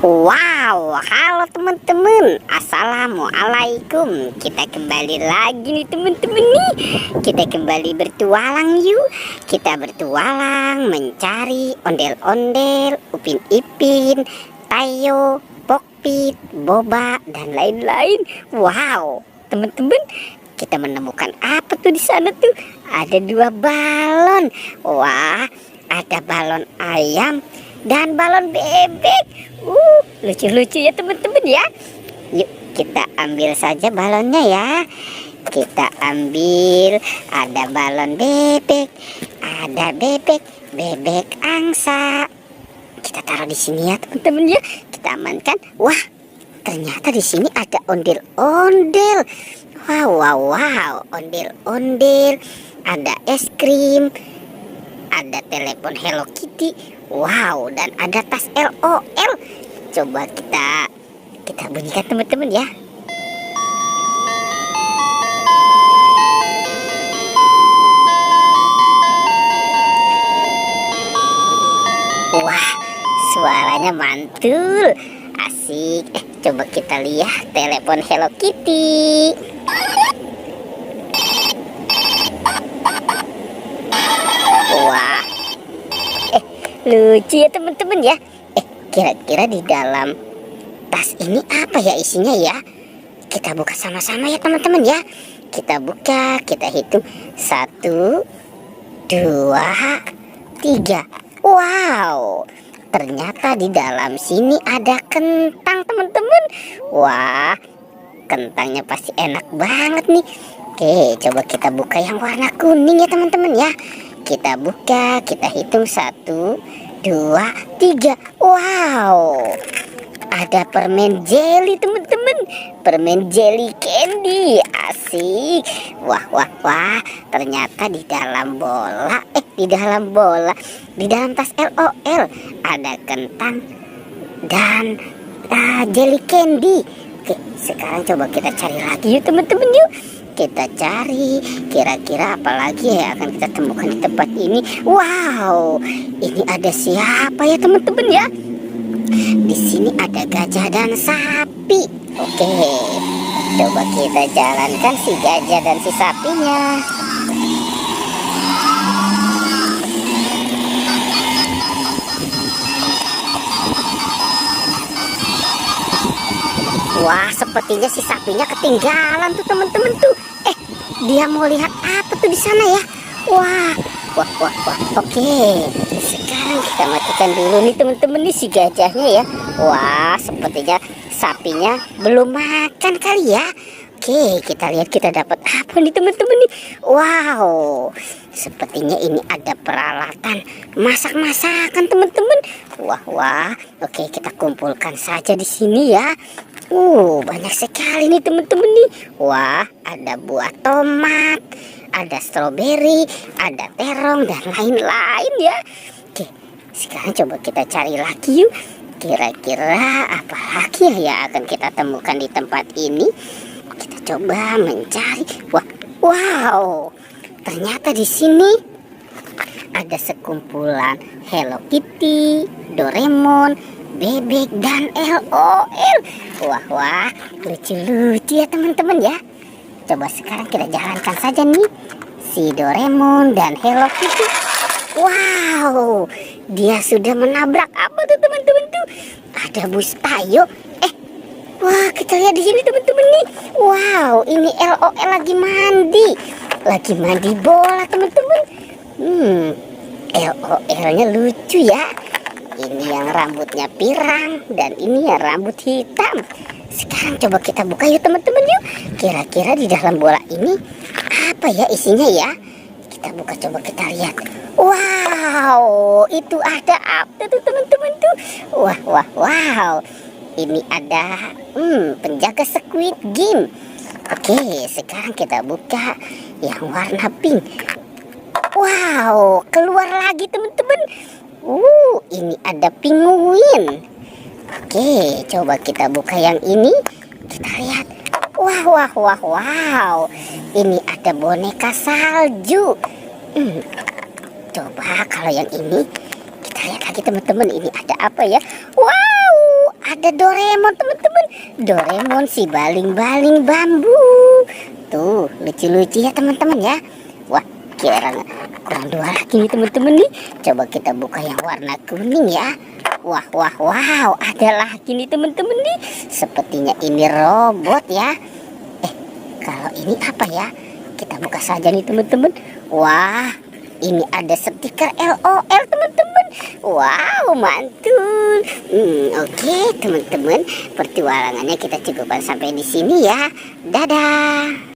Wow, halo teman-teman. Assalamualaikum. Kita kembali lagi nih teman-teman nih. Kita kembali bertualang yuk. Kita bertualang mencari ondel-ondel, Upin Ipin, Tayo, Pokpit, Boba dan lain-lain. Wow, teman-teman, kita menemukan apa tuh di sana tuh? Ada 2 balon. Wah, ada balon ayam dan balon bebek. Lucu-lucu ya teman-teman ya. Yuk kita ambil saja balonnya ya. Kita ambil, ada balon bebek, ada bebek angsa. Kita taruh di sini ya teman-teman ya. Kita amankan. Wah, ternyata di sini ada ondel-ondel. Wow, ondel-ondel. Ada es krim, ada telepon Hello Kitty, wow, dan ada tas LOL. Coba kita bunyikan teman-teman ya. Wah, suaranya mantul, asik. Coba kita lihat telepon Hello Kitty. Wah, lucu ya teman-teman ya. Kira-kira di dalam tas ini apa ya isinya ya? Kita buka sama-sama ya teman-teman ya. Kita buka, kita hitung 1, 2, 3. Wow, ternyata di dalam sini ada kentang teman-teman. Wah, kentangnya pasti enak banget nih. Oke, coba kita buka yang warna kuning ya teman-teman ya. Kita buka, kita hitung 1, 2, 3. Wow, ada permen jelly teman-teman. Permen jelly candy, asik. Wah, ternyata di dalam tas LOL ada kentang dan jelly candy. Oke, sekarang coba kita cari lagi yuk teman-teman yuk. Kita cari kira-kira apa lagi ya akan kita temukan di tempat ini. Wow, ini ada siapa ya teman-teman ya? Di sini ada gajah dan sapi. Oke, coba kita jalankan si gajah dan si sapinya. Wah, sepertinya si sapinya ketinggalan tuh teman-teman tuh. Dia mau lihat apa tuh di sana ya? Wah. Oke. Sekarang kita matikan dulu nih teman-teman nih si gajahnya ya. Wah, sepertinya sapinya belum makan kali ya. Oke, kita lihat kita dapat apa nih teman-teman nih. Wow, sepertinya ini ada peralatan masak-masakan teman-teman. Wah. Oke, kita kumpulkan saja di sini ya. Banyak sekali nih teman-teman nih. Wah, ada buah tomat, ada stroberi, ada terong dan lain-lain ya. Oke, sekarang coba kita cari lagi yuk. Kira-kira apa lagi ya akan kita temukan di tempat ini? Kita coba mencari. Wow, ternyata di sini ada sekumpulan Hello Kitty, Doraemon, bebek dan LOL. Wah, lucu-lucu ya teman-teman ya. Coba sekarang kita jalankan saja nih si Doraemon dan Hello Kitty. Wow, dia sudah menabrak apa tuh teman-teman tuh? Ada bus Tayo. Wah, kita lihat di sini teman-teman nih. Wow, ini LOL lagi mandi bola teman-teman. LOL-nya lucu ya. Ini yang rambutnya pirang dan ini yang rambut hitam. Sekarang coba kita buka yuk teman-teman yuk. Kira-kira di dalam bola ini apa ya isinya ya? Kita buka, coba kita lihat. Wow, itu ada apa tuh teman-teman tuh? Wow. Ini ada penjaga Squid Game. Oke, sekarang kita buka yang warna pink. Wow, keluar lagi teman-teman. Ini ada penguin. Oke, coba kita buka yang ini. Kita lihat. Wow. Ini ada boneka salju. Coba kalau yang ini kita lihat lagi teman-teman, ini ada apa ya? Wow, ada ada Doraemon teman-teman. Doraemon si baling-baling bambu. Tuh lucu-lucu ya teman-teman ya. Wah kurang dua lagi nih teman-teman nih. Coba kita buka yang warna kuning ya. Wah ada lagi nih teman-teman nih. Sepertinya ini robot ya. Kalau ini apa ya? Kita buka saja nih teman-teman. Wah, ini ada stiker LOL teman-teman. Wow, mantul. Oke, teman-teman, pertualangannya kita cukupkan sampai di sini ya. Dadah.